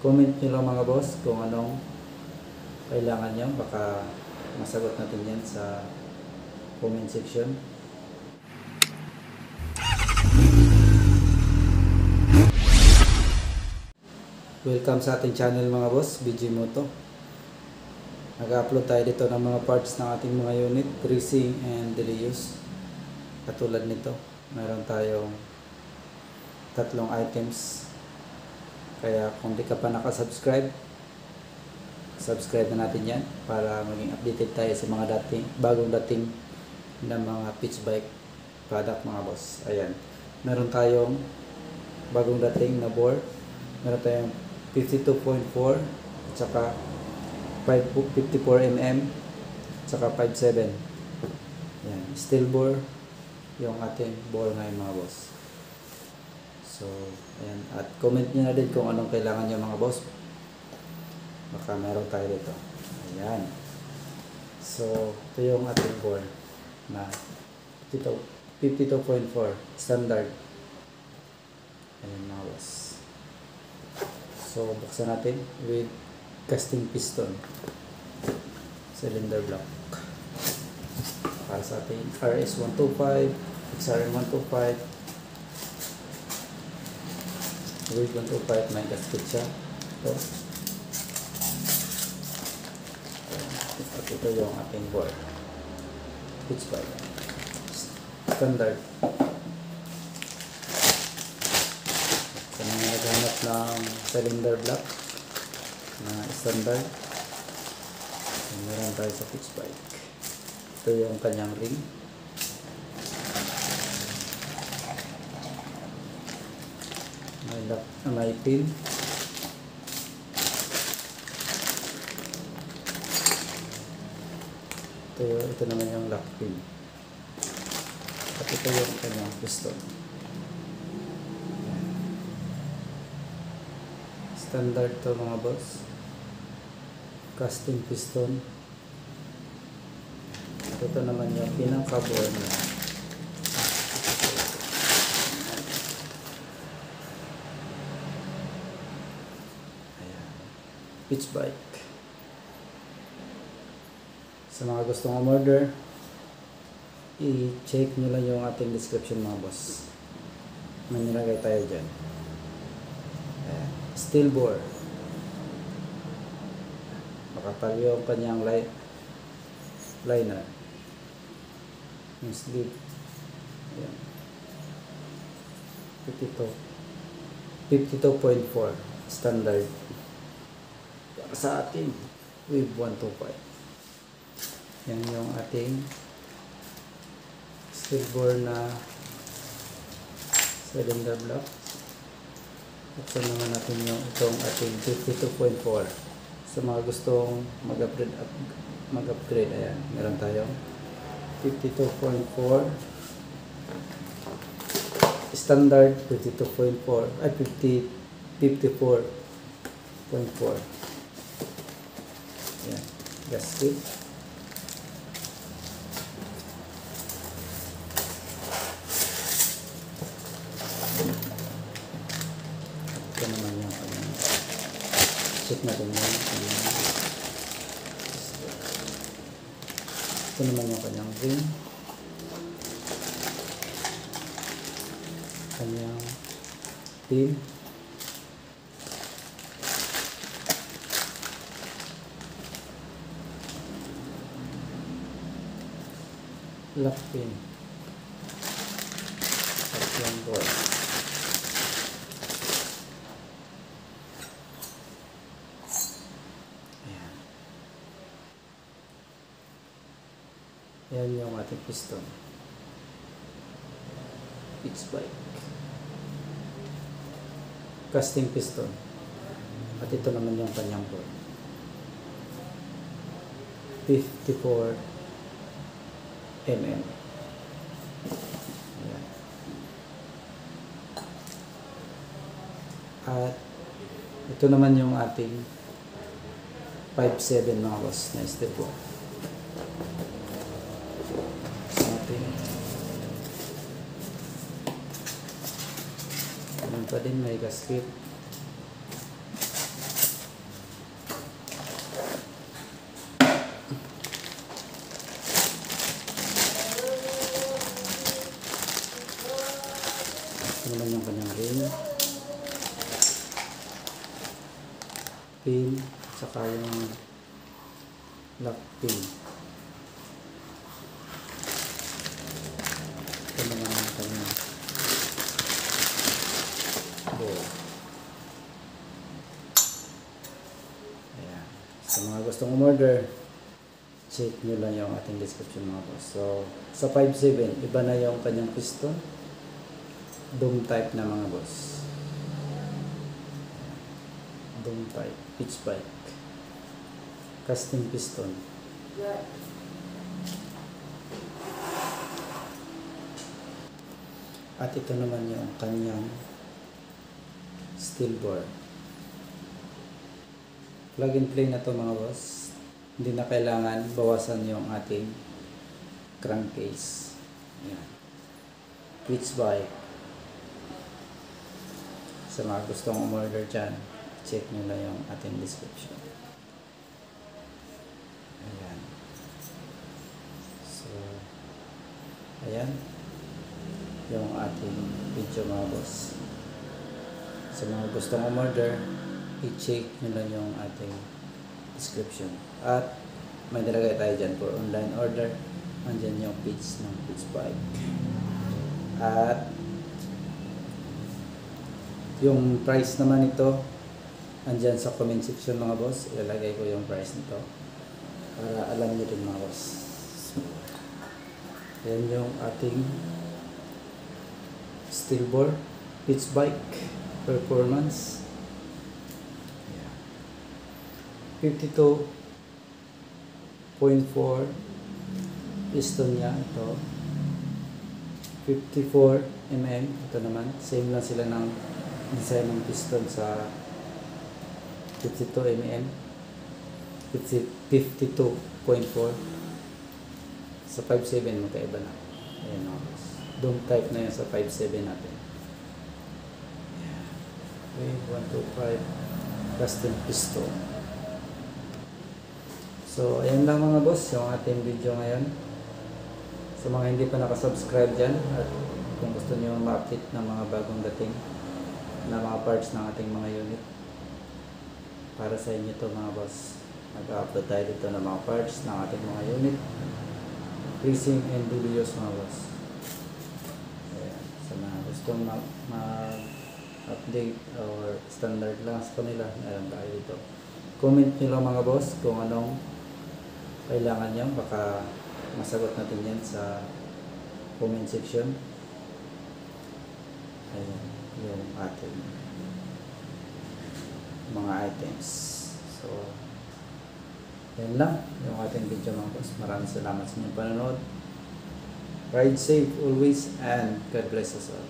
Comment nyo lang mga boss kung anong kailangan nyo. Baka masagot natin yan sa comment section. Welcome sa ating channel mga boss, BG Moto. Nag-upload tayo dito ng mga parts ng ating mga unit, greasing and daily use. Katulad nito, meron tayong 3 items. Kaya kung di ka pa nakasubscribe, subscribe na natin yan para maging updated tayo sa mga bagong dating na mga pitch bike product mga boss. Ayan, meron tayong bagong dating na bore. Meron tayong 52.4 at saka 54mm at saka 57. Ayan, steel bore yung ating bore ngayon mga boss. So, ayan. At comment nyo na din kung anong kailangan nyo mga boss. Baka meron tayo dito. Ayan. So, ito yung ating bore na 52.4 standard. Ayan mga boss. So, buksan natin with casting piston. Cylinder block. Para sa ating RS125, XRM125, with 125 may gasket siya. Ito. At ito yung ating board. Pitch bike. Standard. Sa mga naghanap ng cylinder block na standard, meron tayo sa pitch bike. Ito yung kanyang ring. May pin. Ito naman yung lock pin. At ito yung kanyang piston. Standard to mga boss. Casting piston. At ito naman yung pinaka-bore niya. Pitch bike. Sa mga gustong umorder, i-check nyo lang yung ating description mga boss. May nilagay tayo dyan. Steel bore. Makapal yung kanyang liner. Yung sleeve. Ayan. 52.4 standard sa ating with 125. Yan yung ating steel bore na cylinder block. Buksan naman natin yung itong ating 52.4. Sa mga gustong mag-upgrade, ayan, meron tayong 52.4 standard, 52.4 ay 54.4. Ayan, gasket. Ito naman yung check natin yan. Ito naman yung kanyang ring. Kanyang pin. Lock pin. At yung board. Ayan. Yan yung ating piston. Pitch bike. Casting piston. At ito naman yung kanyang board. 54 mm. Ayan. At ito naman yung ating 57 mga boss na steel bore. So ating ganun pa din, may gasket. pin, saka yung lock pin. Ito naman ang kanyang board. Ayan. Sa mga gustong umorder, check nyo lang yung ating description mga boss. So, sa 5.7, iba na yung kanyang piston. Dome type na mga boss. Dome type, pitch bike. Casting piston. At ito naman yung kanyang steel bore. Plug and play na to mga boss. Hindi na kailangan bawasan yung ating crankcase. Ayan. Pitch bike. Sa mga gustong umorder dyan, check nyo lang yung ating description. Ayan. So, ayan yung ating video mga boss. Sa mga gustong umorder, i-check nyo lang yung ating description. At may nilagay tayo dyan for online order. Andyan yung page ng pitch bike. At yung price naman ito, andyan sa comment section mga boss. Ilalagay ko yung price nito para alam nyo din mga boss. So, yan yung ating steel bore pitch bike performance. 52.4 piston niya ito. 54 mm ito naman. Same lang sila ng design ng piston sa 52 mm 52.4 sa 5.7 magkaiba na. Ayan o. Dome type na yun sa 5.7 natin. Okay, 125 casting piston. So ayan lang mga boss yung ating video ngayon. Sa mga hindi pa nakasubscribe dyan at kung gusto nyo ma-update ng mga bagong dating na mga parts ng ating mga unit, para sa inyo to mga boss. Nag-upload tayo dito ng mga parts ng ating mga unit, racing and videos mga boss. Ayan. Sa mga gustong ma-update or standard lang sa kanila, meron tayo dito. Comment nyo lang mga boss kung anong kailangan nyo, baka masagot natin yan sa comment section. Ayan yung ating mga items. So yan lang yung ating video mga boss. Maraming salamat sa inyong panonood. Ride safe always and God bless us all.